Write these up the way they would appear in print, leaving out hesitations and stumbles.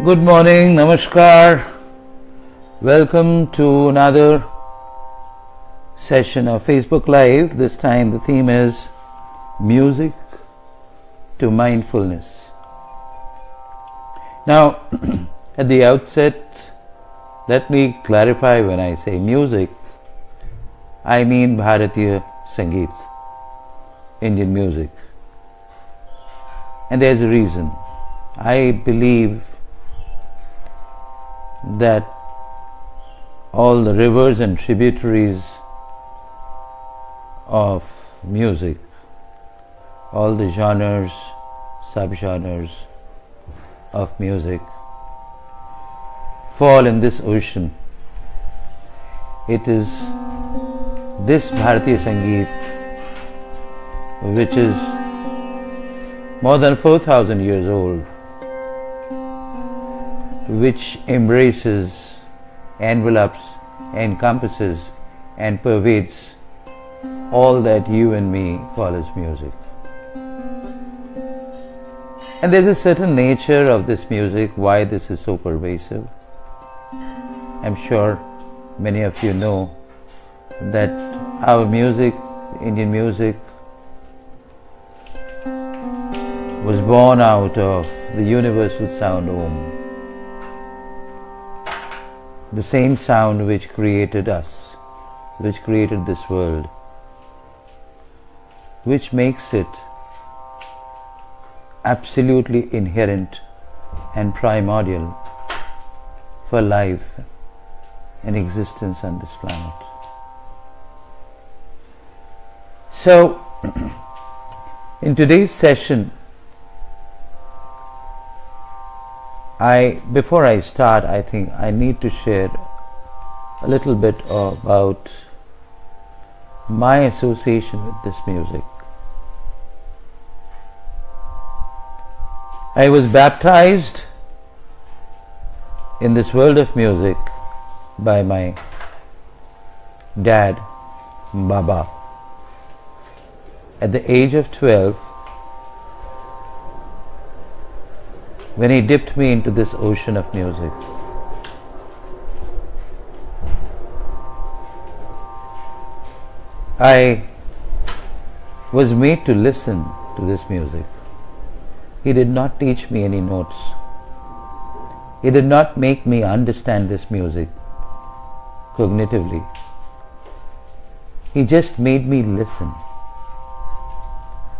Good morning, namaskar. Welcome to another session of Facebook Live. This time the theme is music to mindfulness. Now, at the outset, let me clarify when I say music, I mean Bharatiya Sangeet, Indian music. And there's a reason. I believe that all the rivers and tributaries of music, all the genres, subgenres of music fall in this ocean. It is this Bharatiya Sangeet, which is more than 4,000 years old, which embraces, envelops, encompasses and pervades all that you and me call as music. And there's a certain nature of this music, why this is so pervasive. I'm sure many of you know that our music, Indian music, was born out of the universal sound Om. The same sound which created us, which created this world, which makes it absolutely inherent and primordial for life and existence on this planet. So, in today's session, before I start, I think I need to share a little bit about my association with this music. I was baptized in this world of music by my dad, Baba, at the age of 12, when he dipped me into this ocean of music. I was made to listen to this music. He did not teach me any notes. He did not make me understand this music cognitively. He just made me listen.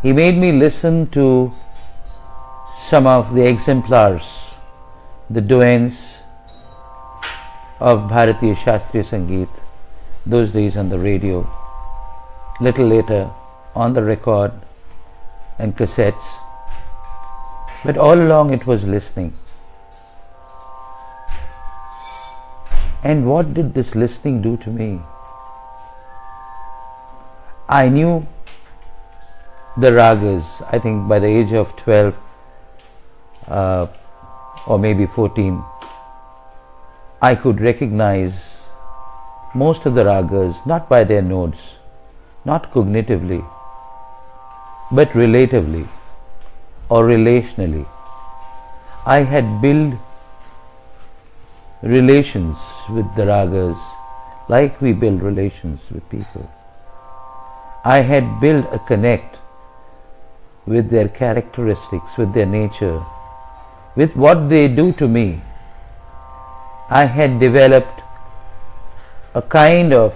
He made me listen to some of the exemplars, the doyens of Bharatiya Shastriya Sangeet, those days on the radio, little later on the record and cassettes. But all along it was listening. And what did this listening do to me? I knew the ragas. I think by the age of 12 or maybe 14, I could recognize most of the ragas, not by their notes, not cognitively, but relatively or relationally. I had built relations with the ragas like we build relations with people. I had built a connect with their characteristics, with their nature, with what they do to me. I had developed a kind of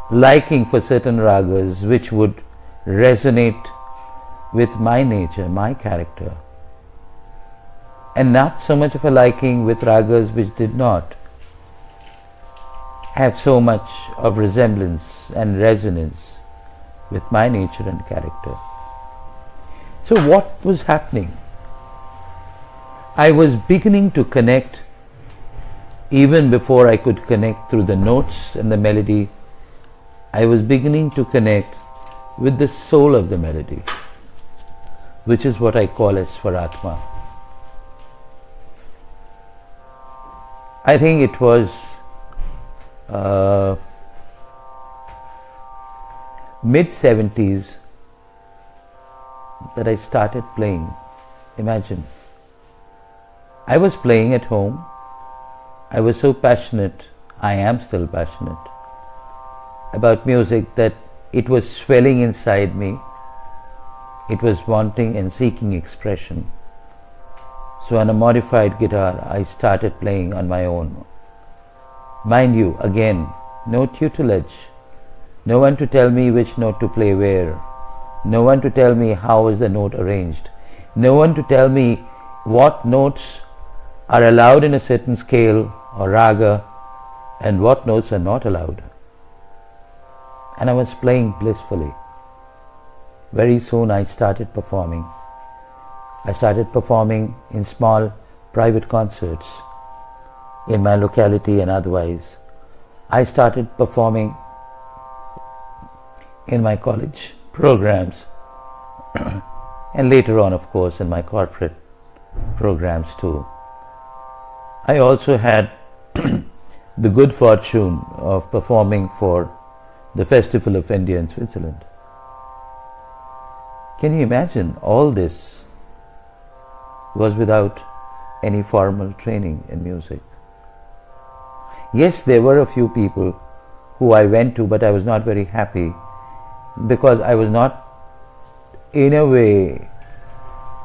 liking for certain ragas which would resonate with my nature, my character, and not so much of a liking with ragas which did not have so much of resemblance and resonance with my nature and character. So what was happening? I was beginning to connect even before I could connect through the notes and the melody. I was beginning to connect with the soul of the melody, which is what I call as Swaratma. I think it was mid-70s that I started playing. Imagine. I was playing at home. I was so passionate, I am still passionate about music that it was swelling inside me. It was wanting and seeking expression. So on a modified guitar, I started playing on my own. Mind you, again, no tutelage, no one to tell me which note to play where, no one to tell me how is the note arranged, no one to tell me what notes are allowed in a certain scale or raga and what notes are not allowed. And I was playing blissfully. Very soon I started performing. I started performing in small private concerts in my locality and otherwise. I started performing in my college programs and later on, of course, in my corporate programs too. I also had the good fortune of performing for the Festival of India in Switzerland. Can you imagine? All this was without any formal training in music. Yes, there were a few people who I went to, but I was not very happy because I was not in a way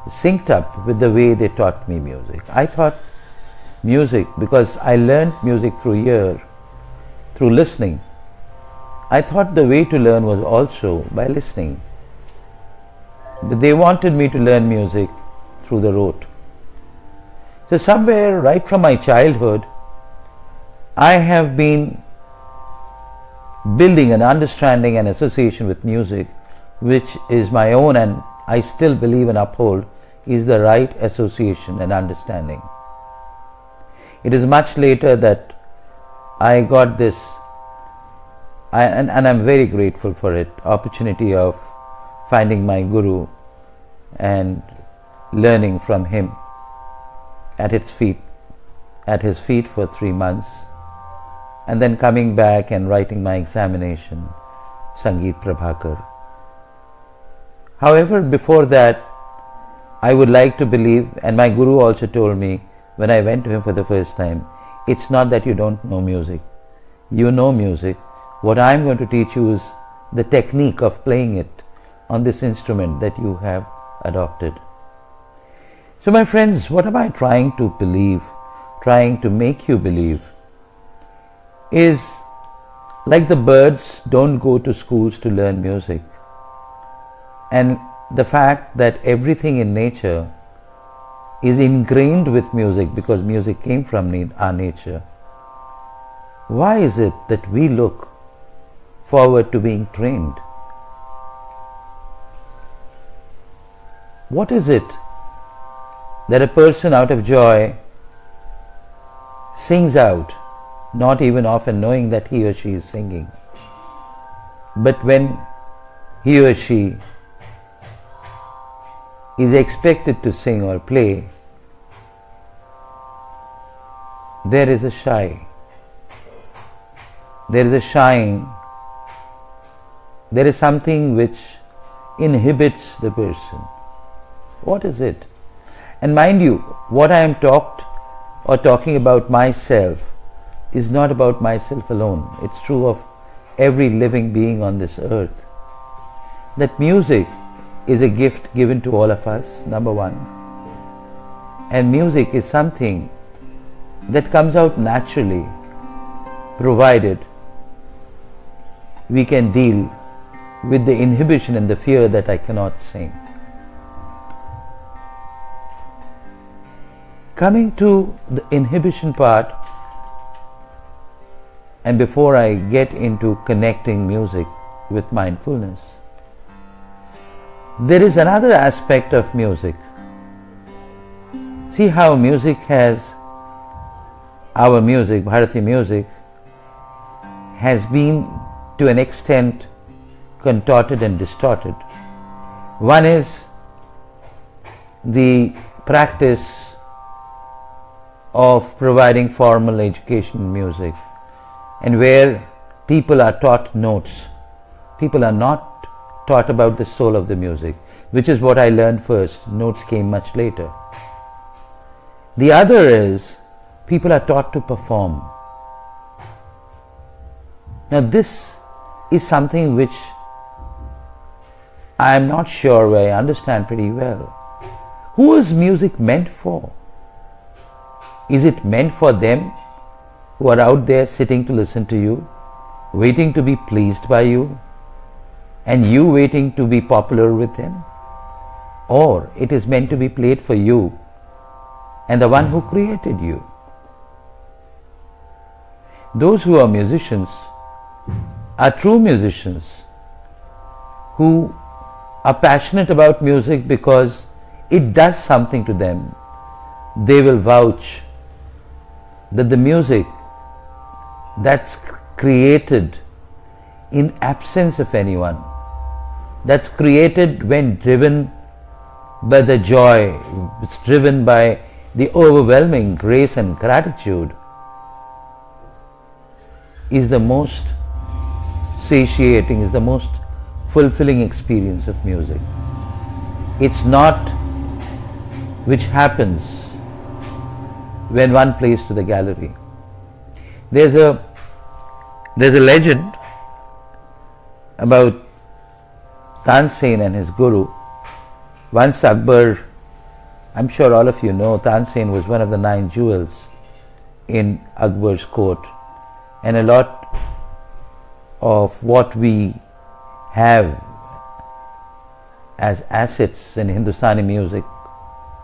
synced up with the way they taught me music. I thought music, because I learned music through listening. I thought the way to learn was also by listening. But they wanted me to learn music through the rote. So somewhere right from my childhood, I have been building an understanding and association with music which is my own, and I still believe and uphold is the right association and understanding. It is much later that I got this, and I'm very grateful for it, opportunity of finding my guru and learning from him at his feet for 3 months, and then coming back and writing my examination, Sangeet Prabhakar. However, before that, I would like to believe, and my guru also told me when I went to him for the first time, it's not that you don't know music. You know music. What I'm going to teach you is the technique of playing it on this instrument that you have adopted. So my friends, what am I trying to believe, trying to make you believe, is like the birds don't go to schools to learn music. And the fact that everything in nature is ingrained with music because music came from our nature. Why is it that we look forward to being trained? What is it that a person out of joy sings out, not even often knowing that he or she is singing? But when he or she is expected to sing or play, there is a shy. There is a shying. There is something which inhibits the person. What is it? And mind you, what I am talking about myself is not about myself alone. It's true of every living being on this earth. That music is a gift given to all of us, number one. And music is something that comes out naturally, provided we can deal with the inhibition and the fear that I cannot sing. Coming to the inhibition part, and before I get into connecting music with mindfulness, there is another aspect of music. See how music our music, Bharati music, has been to an extent contorted and distorted. One is the practice of providing formal education in music, and where people are taught notes. People are not taught about the soul of the music, which is what I learned first. Notes came much later. The other is people are taught to perform. Now this is something which I am not sure I understand pretty well. Who is music meant for? Is it meant for them who are out there sitting to listen to you, waiting to be pleased by you, and you waiting to be popular with them? Or it is meant to be played for you and the one who created you? Those who are musicians are true musicians who are passionate about music because it does something to them. They will vouch that the music that's created in absence of anyone, that's created when driven by the joy, it's driven by the overwhelming grace and gratitude, is the most satiating, is the most fulfilling experience of music. It's not which happens when one plays to the gallery. There's a legend about Tansen and his guru. Once Akbar, I'm sure all of you know, Tansen was one of the 9 jewels in Akbar's court, and a lot of what we have as assets in Hindustani music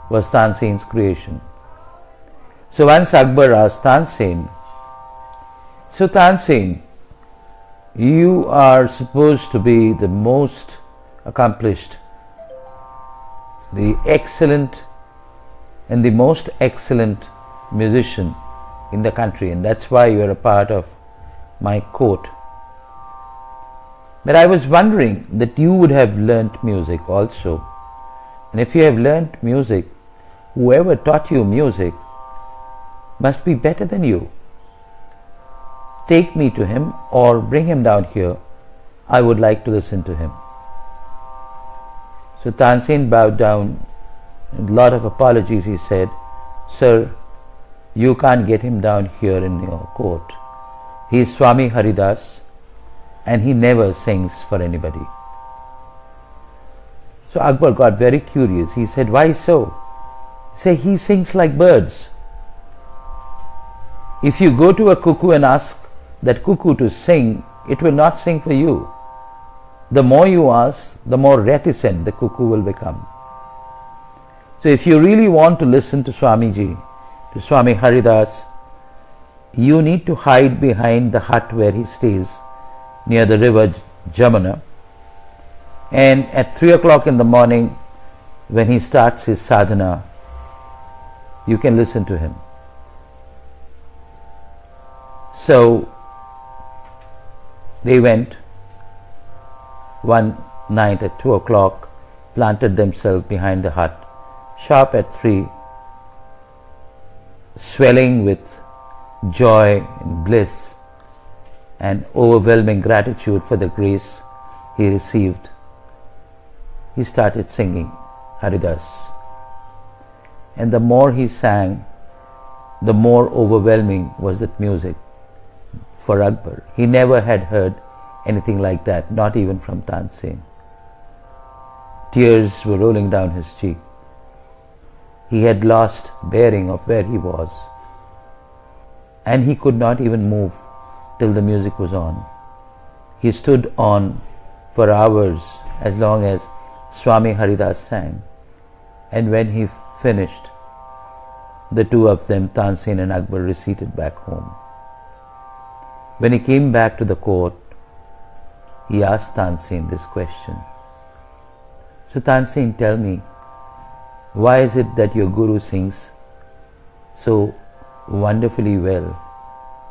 was Tansen's creation. So once Akbar asked Tansen, so Tansen, you are supposed to be the most accomplished, the excellent and the most excellent musician in the country, and that's why you are a part of my court. But I was wondering that you would have learnt music also. And if you have learnt music, whoever taught you music must be better than you. Take me to him or bring him down here. I would like to listen to him. So Tansen bowed down. With a lot of apologies he said, Sir, you can't get him down here in your court. He is Swami Haridas and he never sings for anybody. So Akbar got very curious. He said, why so? Say, he sings like birds. If you go to a cuckoo and ask that cuckoo to sing, it will not sing for you. The more you ask, the more reticent the cuckoo will become. So if you really want to listen to Swamiji, to Swami Haridas, you need to hide behind the hut where he stays near the river Jamuna, and at 3 o'clock in the morning when he starts his sadhana, you can listen to him. So they went one night at 2 o'clock, planted themselves behind the hut, sharp at 3, swelling with joy and bliss and overwhelming gratitude for the grace he received. He started singing Haridas. And the more he sang, the more overwhelming was that music for Akbar. He never had heard anything like that, not even from Tansen. Tears were rolling down his cheek. He had lost bearing of where he was, and he could not even move till the music was on. He stood on for hours as long as Swami Haridas sang, and when he finished, the two of them, Tansen and Akbar, retreated back home. When he came back to the court, he asked Tansen this question. So Tansen, tell me, why is it that your guru sings so wonderfully well?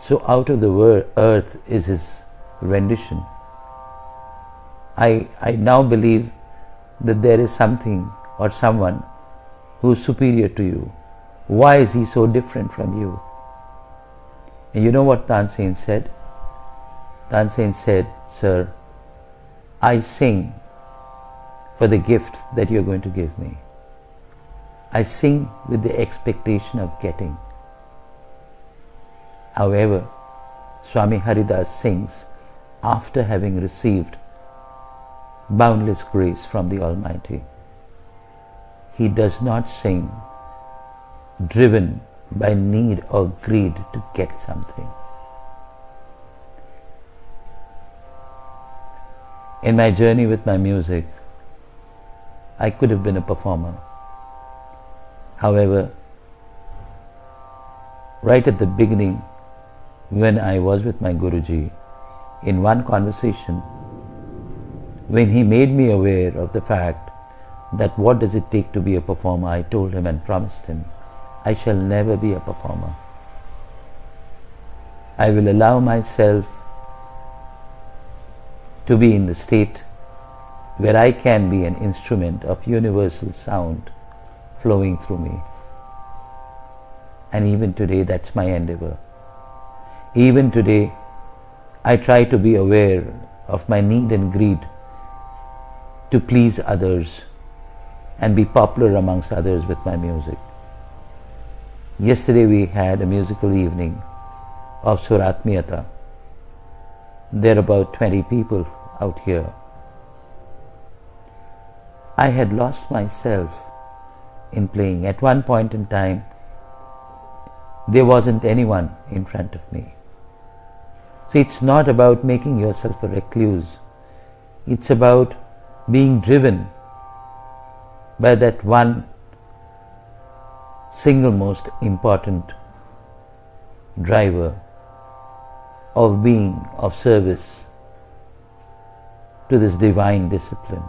So out of the earth is his rendition. I now believe that there is something or someone who is superior to you. Why is he so different from you? And you know what Tansen said? Tansen said, Sir, I sing for the gift that you are going to give me. I sing with the expectation of getting. However, Swami Haridas sings after having received boundless grace from the Almighty. He does not sing driven by need or greed to get something. In my journey with my music, I could have been a performer. However, right at the beginning, when I was with my Guruji, in one conversation, when he made me aware of the fact that what does it take to be a performer, I told him and promised him, I shall never be a performer. I will allow myself to be in the state where I can be an instrument of universal sound flowing through me. And even today, that's my endeavor. Even today, I try to be aware of my need and greed to please others and be popular amongst others with my music. Yesterday we had a musical evening of Suratmiyata. There are about 20 people out here. I had lost myself in playing. At one point in time, there wasn't anyone in front of me. So it's not about making yourself a recluse. It's about being driven by that one single most important driver of being of service to this divine discipline.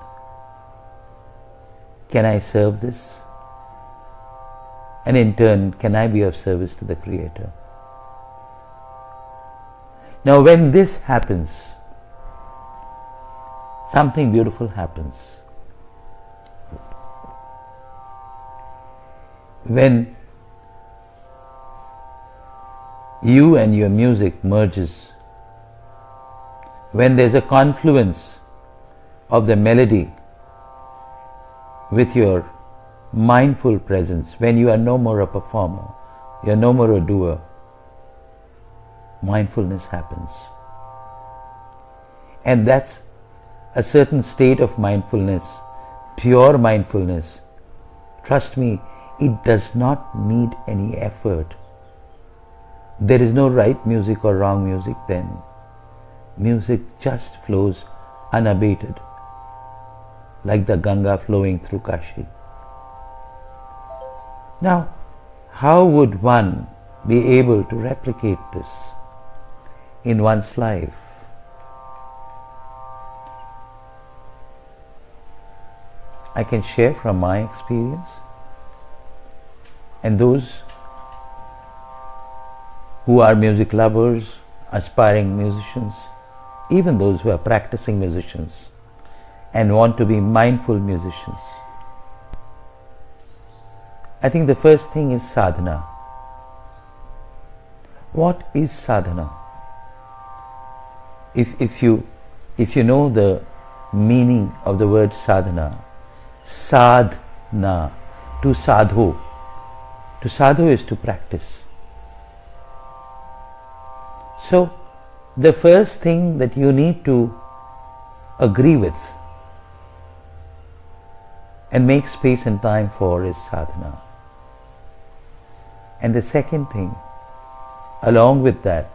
Can I serve this? And in turn, can I be of service to the Creator? Now when this happens, something beautiful happens. When you and your music merges, when there's a confluence of the melody with your mindful presence, when you are no more a performer, you are no more a doer, mindfulness happens. And that's a certain state of mindfulness, pure mindfulness. Trust me, it does not need any effort. There is no right music or wrong music then. Music just flows unabated, like the Ganga flowing through Kashi. Now, how would one be able to replicate this in one's life? I can share from my experience, and those who are music lovers, aspiring musicians, even those who are practicing musicians and want to be mindful musicians. I think the first thing is sadhana. What is sadhana? If you know the meaning of the word sadhana, sadhana, to sadhu. To sadhu is to practice. So, the first thing that you need to agree with and make space and time for is sadhana. And the second thing, along with that,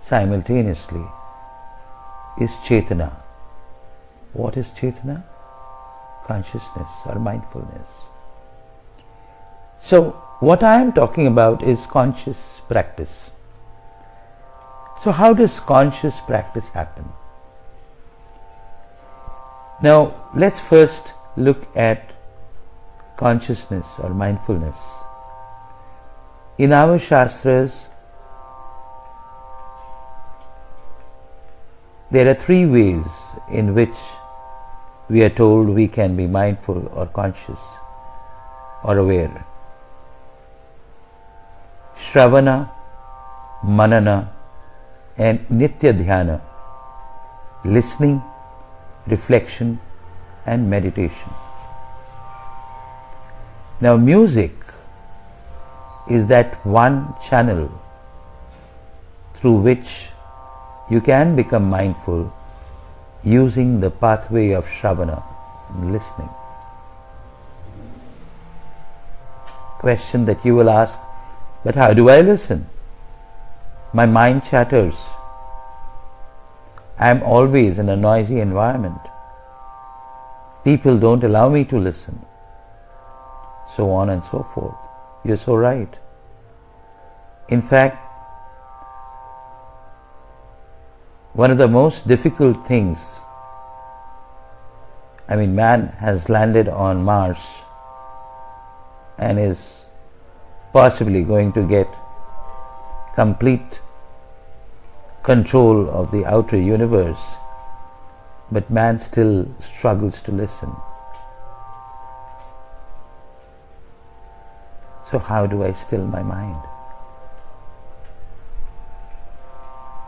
simultaneously, is chetana. What is chetana? Consciousness or mindfulness. So, what I am talking about is conscious practice. So, how does conscious practice happen? Now, let's first look at consciousness or mindfulness. In our Shastras, there are three ways in which we are told we can be mindful or conscious or aware. Shravana, Manana and Nitya Dhyana, listening, reflection and meditation. Now music is that one channel through which you can become mindful using the pathway of Shravana, listening. Question that you will ask, but how do I listen? My mind chatters. I am always in a noisy environment. People don't allow me to listen. So on and so forth. You're so right. In fact, one of the most difficult things, man has landed on Mars and is possibly going to get complete control of the outer universe, but man still struggles to listen. So how do I still my mind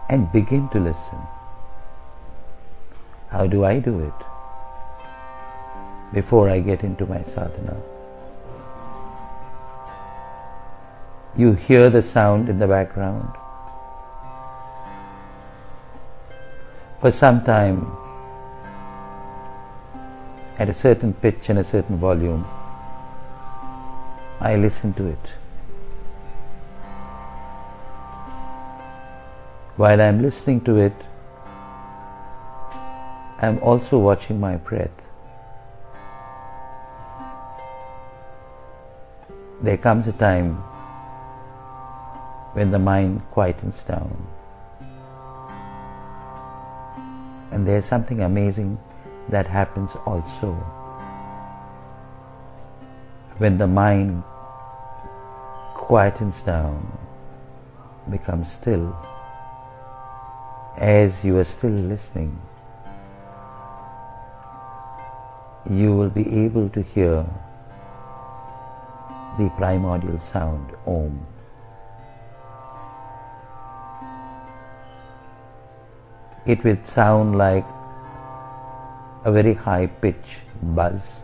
and begin to listen? How do I do it before I get into my sadhana? You hear the sound in the background. For some time, at a certain pitch and a certain volume, I listen to it. While I am listening to it, I am also watching my breath. There comes a time when the mind quietens down. And there's something amazing that happens also. When the mind quietens down, becomes still, as you are still listening, you will be able to hear the primordial sound, Om. It will sound like a very high pitch buzz,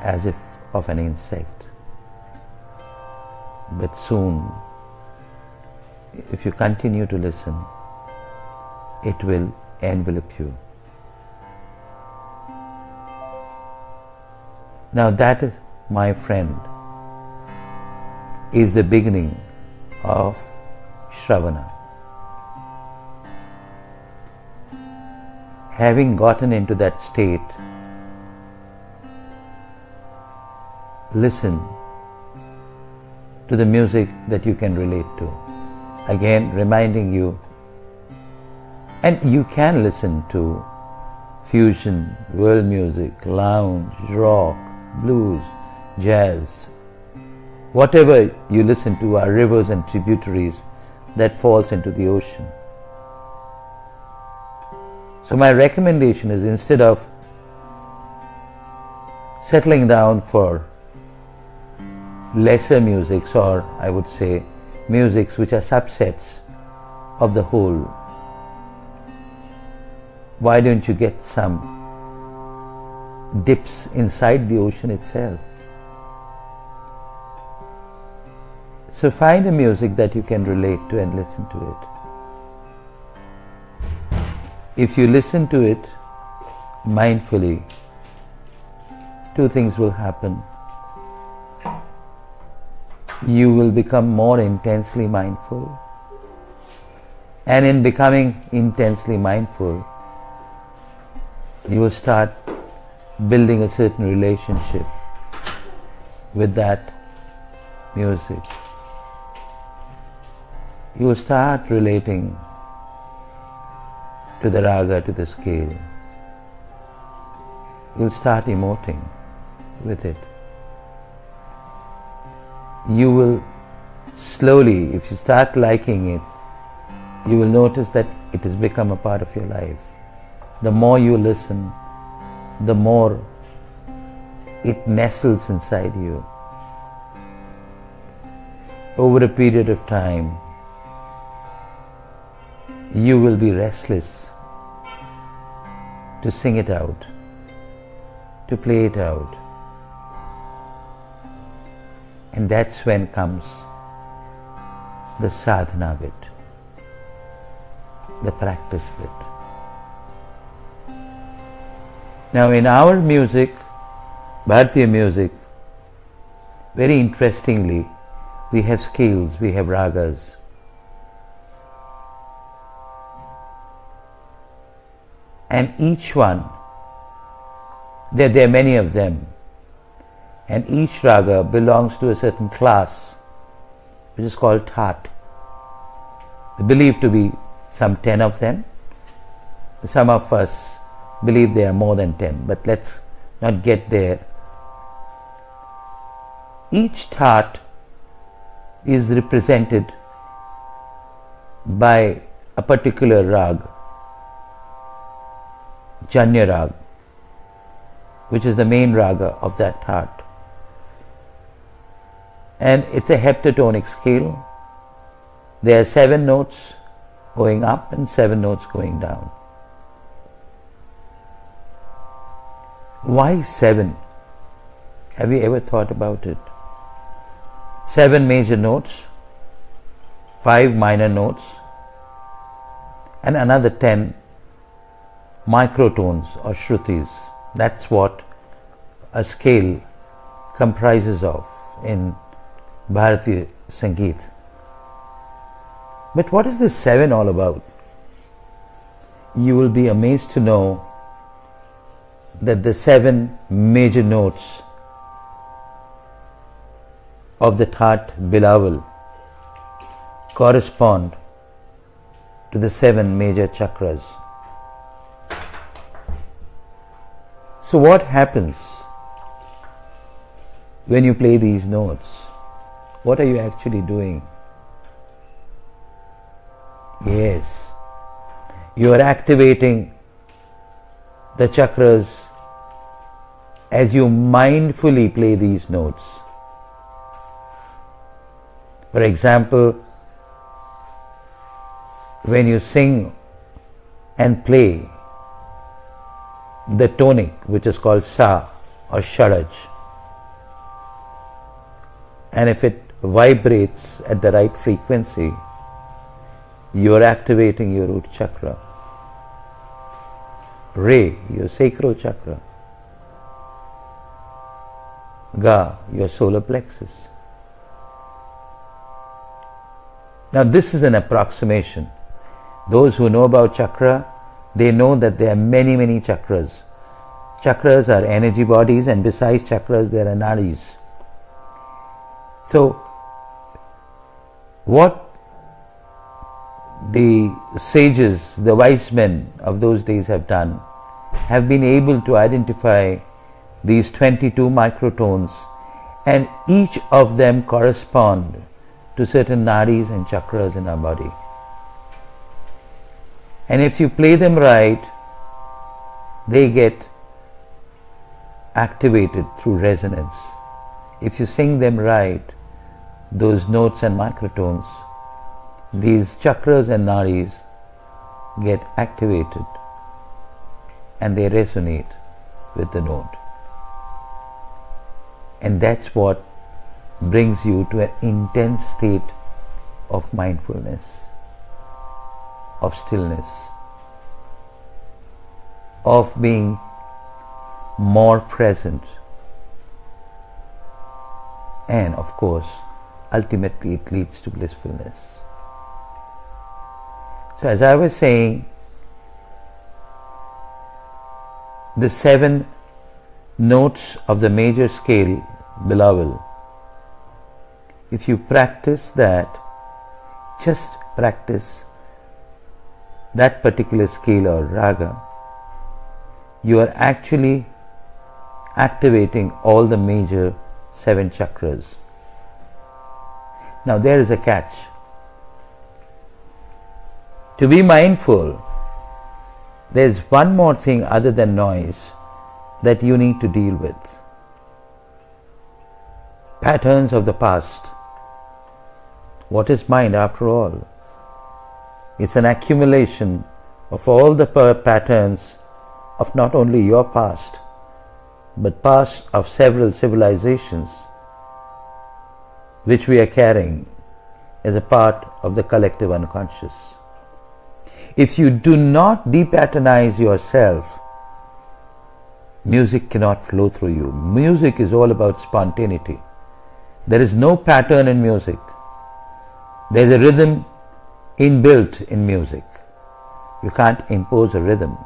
as if of an insect. But soon, if you continue to listen, it will envelop you. Now that, my friend, is the beginning of Shravana. Having gotten into that state, listen to the music that you can relate to. Again, reminding you, and you can listen to fusion, world music, lounge, rock, blues, jazz. Whatever you listen to are rivers and tributaries that falls into the ocean. So my recommendation is, instead of settling down for lesser musics, or I would say musics which are subsets of the whole, why don't you get some dips inside the ocean itself? So find a music that you can relate to and listen to it. If you listen to it mindfully, two things will happen. You will become more intensely mindful, and in becoming intensely mindful, you will start building a certain relationship with that music. You will start relating to the raga, to the scale. You'll start emoting with it. You will slowly, if you start liking it, you will notice that it has become a part of your life. The more you listen, the more it nestles inside you. Over a period of time, you will be restless to sing it out, to play it out, And that's when comes the sadhana bit, the practice bit. Now in our music, Bharatiya music, very interestingly, we have scales, we have ragas. And each one, there are many of them, and each raga belongs to a certain class, which is called Tat. Believed to be some 10 of them. Some of us believe there are more than 10, but let's not get there. Each Tat is represented by a particular rag, Janya rag, which is the main raga of that Tat. And it's a heptatonic scale. There are 7 notes going up and 7 notes going down. Why 7? Have you ever thought about it? 7 major notes, 5 minor notes, and another 10 microtones or shrutis. That's what a scale comprises of in Bharatiya Sangeet. But what is this 7 all about? You will be amazed to know that the 7 major notes of the Tat Bilawal correspond to the 7 major chakras. So what happens when you play these notes? What are you actually doing? Yes, you are activating the chakras as you mindfully play these notes. For example, when you sing and play the tonic, which is called Sa or Sharaj, and if it vibrates at the right frequency, you are activating your root chakra. Re, your sacral chakra. Ga, your solar plexus. Now this is an approximation. Those who know about chakra, they know that there are many, many chakras. Chakras are energy bodies, and besides chakras there are nadis. So, what the sages, the wise men of those days have done, have been able to identify these 22 microtones, and each of them correspond to certain nadis and chakras in our body. And if you play them right, they get activated through resonance. If you sing them right, those notes and microtones, these chakras and nadis get activated and they resonate with the note. And that's what brings you to an intense state of mindfulness, of stillness, of being more present, and of course ultimately it leads to blissfulness. So as I was saying, the 7 notes of the major scale, Bilawal, if you practice that, just practice that particular scale or raga, you are actually activating all the major 7 chakras. Now there is a catch. To be mindful, there is one more thing other than noise that you need to deal with. Patterns of the past. What is mind after all? It's an accumulation of all the patterns of not only your past, but past of several civilizations which we are carrying is a part of the collective unconscious. If you do not depatternize yourself, music cannot flow through you. Music is all about spontaneity. There is no pattern in music. There is a rhythm inbuilt in music. You can't impose a rhythm.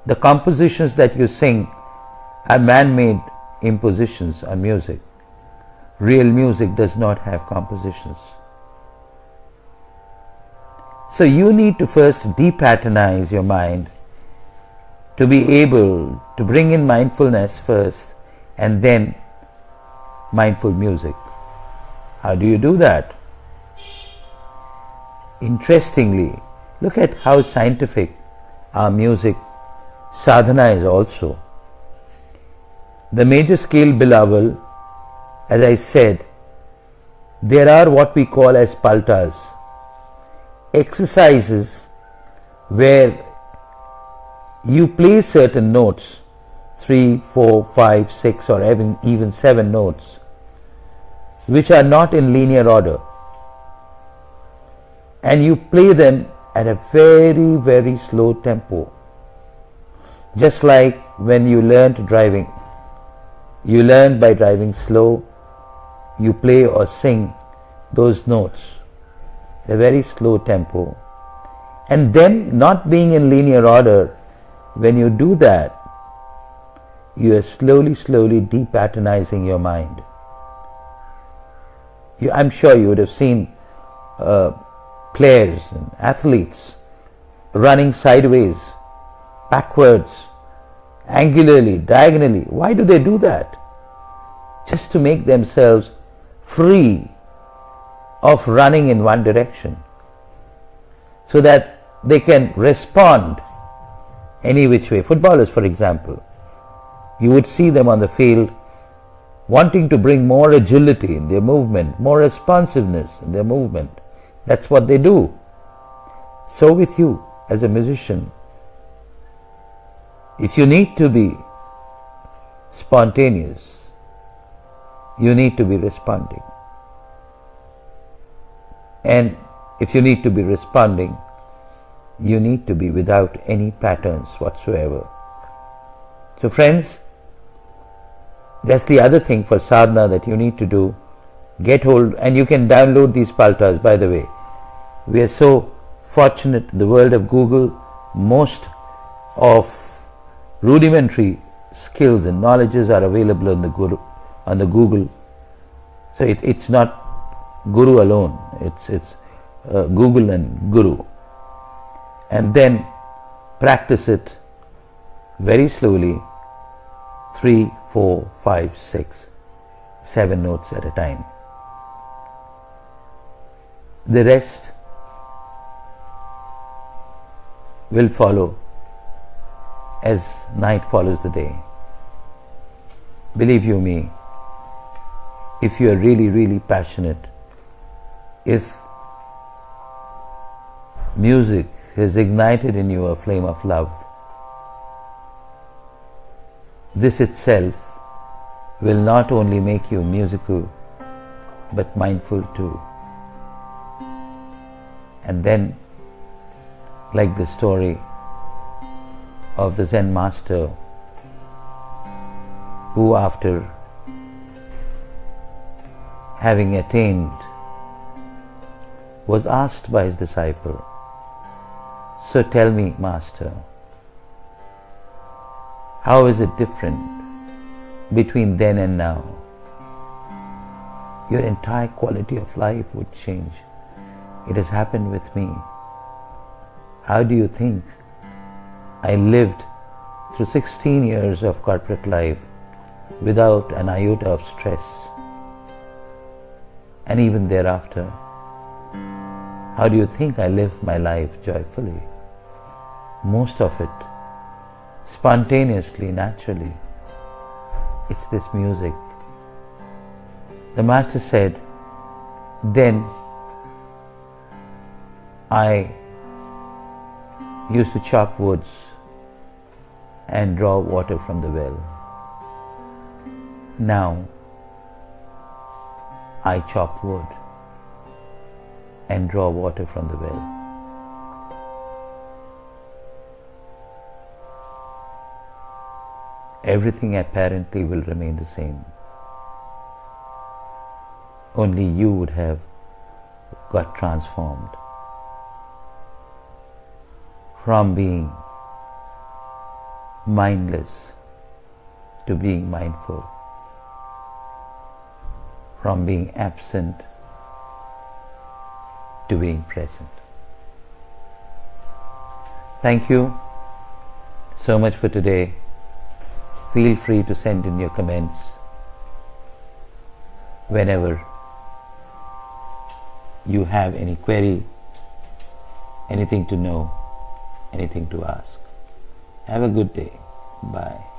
The compositions that you sing are man-made impositions on music. Real music does not have compositions. So you need to first depatternize your mind to be able to bring in mindfulness first and then mindful music. How do you do that? Interestingly, look at how scientific our music sadhana is also. The major scale bilaval, as I said, there are what we call as paltas, exercises where you play certain notes, 3, 4, 5, 6 or even 7 notes, which are not in linear order. And you play them at a very, very slow tempo. Just like when you learned driving. You learn by driving slow, you play or sing those notes at a very slow tempo. And then, not being in linear order, when you do that, you are slowly depatternizing your mind. I'm sure you would have seen players and athletes running sideways, backwards, angularly, diagonally. Why do they do that? Just to make themselves free of running in one direction, so that they can respond any which way. Footballers, for example, you would see them on the field wanting to bring more agility in their movement, more responsiveness in their movement. That's what they do. So with you as a musician, if you need to be spontaneous, you need to be responding. And if you need to be responding, you need to be without any patterns whatsoever. So friends, that's the other thing for sadhana that you need to do. Get hold, and you can download these paltas, by the way. We are so fortunate in the world of Google. Most of rudimentary skills and knowledges are available on the Google. So it's not Guru alone. It's Google and Guru. And then practice it very slowly, 3, 4, 5, 6, 7 notes at a time. The rest will follow as night follows the day. Believe you me, if you are really passionate, if music has ignited in you a flame of love, this itself will not only make you musical but mindful too. And then, like the story of the Zen master who, after having attained, was asked by his disciple, "So tell me, Master, how is it different between then and now? Your entire quality of life would change. It has happened with me. How do you think I lived through 16 years of corporate life without an iota of stress? And even thereafter, how do you think I lived my life joyfully? Most of it spontaneously, naturally. It's this music." The master said, "Then I used to chop woods and draw water from the well. Now I chop wood and draw water from the well. Everything apparently will remain the same. Only you would have got transformed from being mindless to being mindful, from being absent to being present. Thank you so much for today. Feel free to send in your comments whenever you have any query, anything to know, anything to ask. Have a good day. Bye.